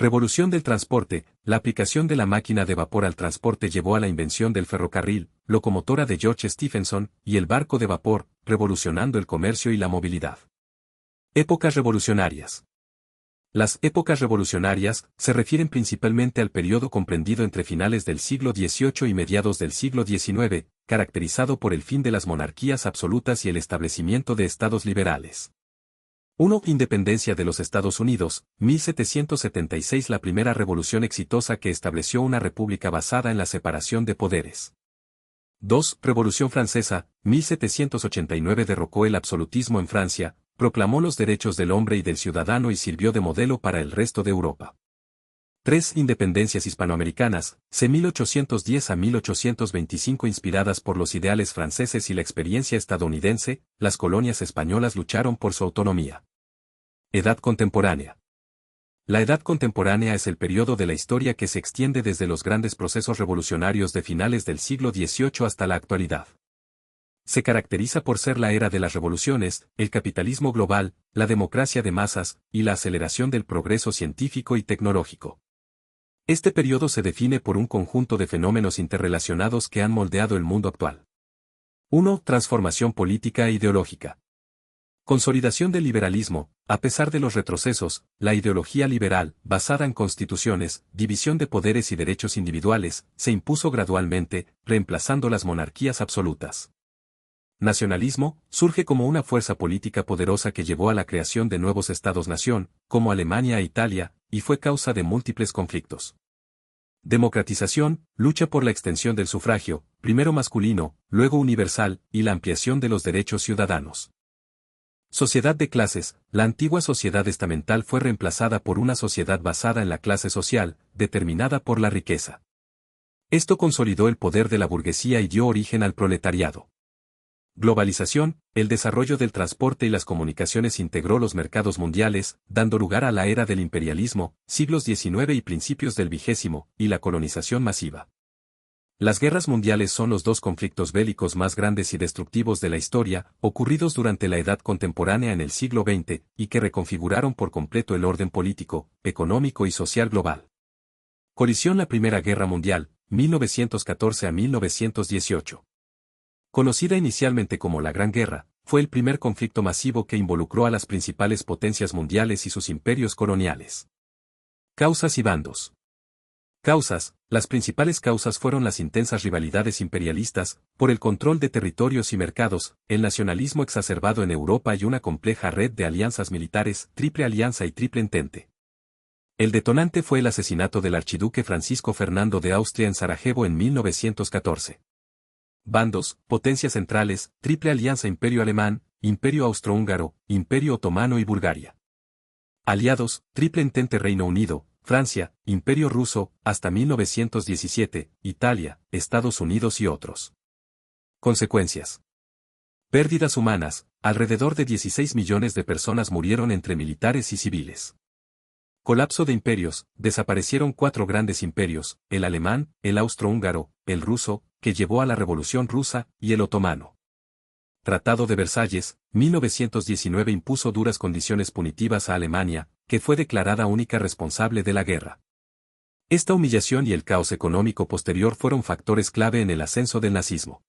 Revolución del transporte. La aplicación de la máquina de vapor al transporte llevó a la invención del ferrocarril, locomotora de George Stephenson, y el barco de vapor, revolucionando el comercio y la movilidad. Épocas revolucionarias. Las épocas revolucionarias se refieren principalmente al periodo comprendido entre finales del siglo XVIII y mediados del siglo XIX, caracterizado por el fin de las monarquías absolutas y el establecimiento de estados liberales. 1. Independencia de los Estados Unidos, 1776. La primera revolución exitosa que estableció una república basada en la separación de poderes. 2. Revolución Francesa, 1789. Derrocó el absolutismo en Francia, proclamó los derechos del hombre y del ciudadano y sirvió de modelo para el resto de Europa. 3. Independencias hispanoamericanas, c. 1810 a 1825. Inspiradas por los ideales franceses y la experiencia estadounidense, las colonias españolas lucharon por su autonomía. Edad contemporánea. La edad contemporánea es el periodo de la historia que se extiende desde los grandes procesos revolucionarios de finales del siglo XVIII hasta la actualidad. Se caracteriza por ser la era de las revoluciones, el capitalismo global, la democracia de masas, y la aceleración del progreso científico y tecnológico. Este periodo se define por un conjunto de fenómenos interrelacionados que han moldeado el mundo actual. 1. Transformación política e ideológica. Consolidación del liberalismo. A pesar de los retrocesos, la ideología liberal, basada en constituciones, división de poderes y derechos individuales, se impuso gradualmente, reemplazando las monarquías absolutas. Nacionalismo, surge como una fuerza política poderosa que llevó a la creación de nuevos estados-nación, como Alemania e Italia, y fue causa de múltiples conflictos. Democratización, lucha por la extensión del sufragio, primero masculino, luego universal, y la ampliación de los derechos ciudadanos. Sociedad de clases, la antigua sociedad estamental fue reemplazada por una sociedad basada en la clase social, determinada por la riqueza. Esto consolidó el poder de la burguesía y dio origen al proletariado. Globalización, el desarrollo del transporte y las comunicaciones integró los mercados mundiales, dando lugar a la era del imperialismo, siglos XIX y principios del XX, y la colonización masiva. Las guerras mundiales son los dos conflictos bélicos más grandes y destructivos de la historia, ocurridos durante la edad contemporánea en el siglo XX, y que reconfiguraron por completo el orden político, económico y social global. Colisión. La Primera Guerra Mundial, 1914 a 1918. Conocida inicialmente como la Gran Guerra, fue el primer conflicto masivo que involucró a las principales potencias mundiales y sus imperios coloniales. Causas y bandos. Causas. Las principales causas fueron las intensas rivalidades imperialistas, por el control de territorios y mercados, el nacionalismo exacerbado en Europa y una compleja red de alianzas militares, Triple Alianza y Triple Entente. El detonante fue el asesinato del archiduque Francisco Fernando de Austria en Sarajevo en 1914. Bandos, potencias centrales, Triple Alianza: Imperio Alemán, Imperio Austrohúngaro, Imperio Otomano y Bulgaria. Aliados, Triple Entente: Reino Unido, Francia, Imperio Ruso, hasta 1917, Italia, Estados Unidos y otros. Consecuencias. Pérdidas humanas, alrededor de 16 millones de personas murieron entre militares y civiles. Colapso de imperios, desaparecieron 4 grandes imperios, el alemán, el austrohúngaro, el ruso, que llevó a la Revolución Rusa, y el otomano. Tratado de Versalles, 1919 impuso duras condiciones punitivas a Alemania, que fue declarada única responsable de la guerra. Esta humillación y el caos económico posterior fueron factores clave en el ascenso del nazismo.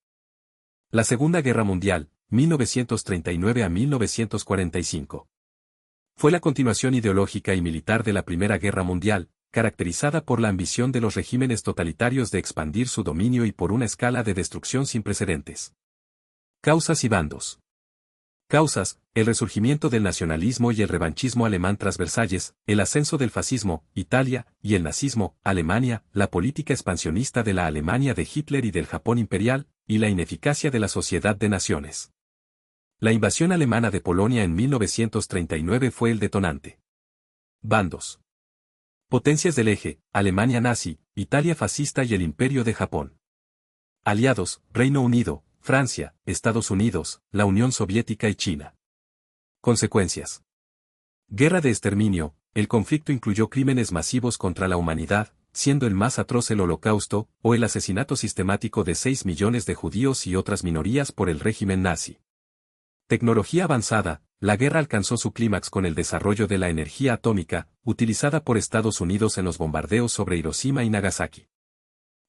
La Segunda Guerra Mundial, 1939 a 1945. Fue la continuación ideológica y militar de la Primera Guerra Mundial, caracterizada por la ambición de los regímenes totalitarios de expandir su dominio y por una escala de destrucción sin precedentes. Causas y bandos. Causas: el resurgimiento del nacionalismo y el revanchismo alemán tras Versalles, el ascenso del fascismo, Italia, y el nazismo, Alemania, la política expansionista de la Alemania de Hitler y del Japón imperial, y la ineficacia de la Sociedad de Naciones. La invasión alemana de Polonia en 1939 fue el detonante. Bandos. Potencias del eje: Alemania nazi, Italia fascista y el Imperio de Japón. Aliados: Reino Unido, Francia, Estados Unidos, la Unión Soviética y China. Consecuencias. Guerra de exterminio: el conflicto incluyó crímenes masivos contra la humanidad, siendo el más atroz el Holocausto, o el asesinato sistemático de 6 millones de judíos y otras minorías por el régimen nazi. Tecnología avanzada: la guerra alcanzó su clímax con el desarrollo de la energía atómica, utilizada por Estados Unidos en los bombardeos sobre Hiroshima y Nagasaki.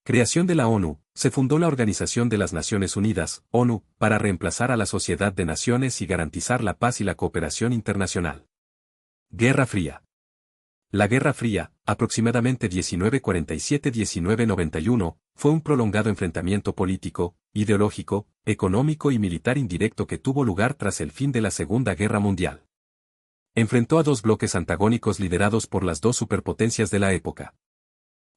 Creación de la ONU. Se fundó la Organización de las Naciones Unidas, ONU, para reemplazar a la Sociedad de Naciones y garantizar la paz y la cooperación internacional. Guerra Fría. La Guerra Fría, aproximadamente 1947-1991, fue un prolongado enfrentamiento político, ideológico, económico y militar indirecto que tuvo lugar tras el fin de la Segunda Guerra Mundial. Enfrentó a dos bloques antagónicos liderados por las dos superpotencias de la época.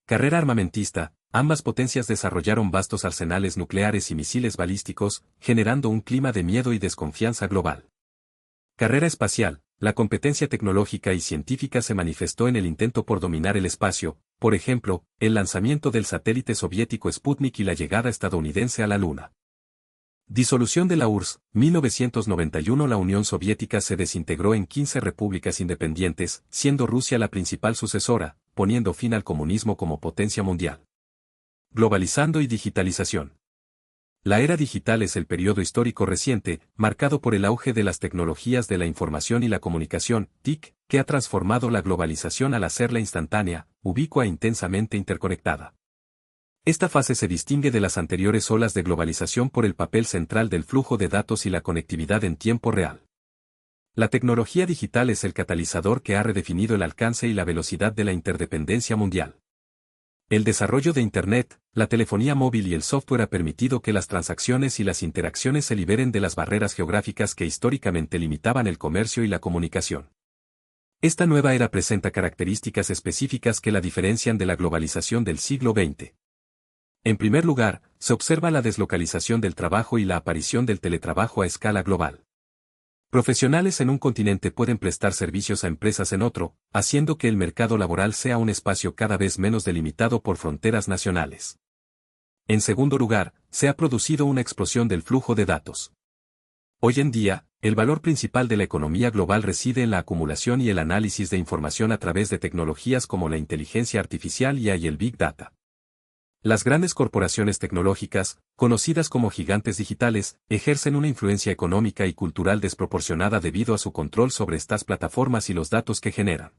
Carrera armamentista. Ambas potencias desarrollaron vastos arsenales nucleares y misiles balísticos, generando un clima de miedo y desconfianza global. Carrera espacial. La competencia tecnológica y científica se manifestó en el intento por dominar el espacio, por ejemplo, el lanzamiento del satélite soviético Sputnik y la llegada estadounidense a la Luna. Disolución de la URSS. 1991. La Unión Soviética se desintegró en 15 repúblicas independientes, siendo Rusia la principal sucesora, poniendo fin al comunismo como potencia mundial. Globalizando y digitalización. La era digital es el periodo histórico reciente, marcado por el auge de las tecnologías de la información y la comunicación, TIC, que ha transformado la globalización al hacerla instantánea, ubicua e intensamente interconectada. Esta fase se distingue de las anteriores olas de globalización por el papel central del flujo de datos y la conectividad en tiempo real. La tecnología digital es el catalizador que ha redefinido el alcance y la velocidad de la interdependencia mundial. El desarrollo de Internet, la telefonía móvil y el software ha permitido que las transacciones y las interacciones se liberen de las barreras geográficas que históricamente limitaban el comercio y la comunicación. Esta nueva era presenta características específicas que la diferencian de la globalización del siglo XX. En primer lugar, se observa la deslocalización del trabajo y la aparición del teletrabajo a escala global. Profesionales en un continente pueden prestar servicios a empresas en otro, haciendo que el mercado laboral sea un espacio cada vez menos delimitado por fronteras nacionales. En segundo lugar, se ha producido una explosión del flujo de datos. Hoy en día, el valor principal de la economía global reside en la acumulación y el análisis de información a través de tecnologías como la inteligencia artificial y el Big Data. Las grandes corporaciones tecnológicas, conocidas como gigantes digitales, ejercen una influencia económica y cultural desproporcionada debido a su control sobre estas plataformas y los datos que generan.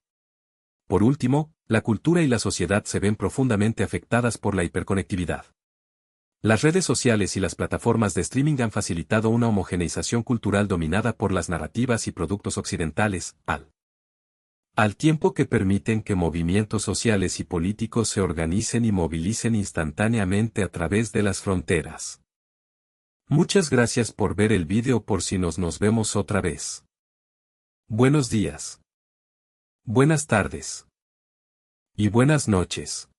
Por último, la cultura y la sociedad se ven profundamente afectadas por la hiperconectividad. Las redes sociales y las plataformas de streaming han facilitado una homogeneización cultural dominada por las narrativas y productos occidentales, al tiempo que permiten que movimientos sociales y políticos se organicen y movilicen instantáneamente a través de las fronteras. Muchas gracias por ver el vídeo. Por si nos vemos otra vez. Buenos días. Buenas tardes. Y buenas noches.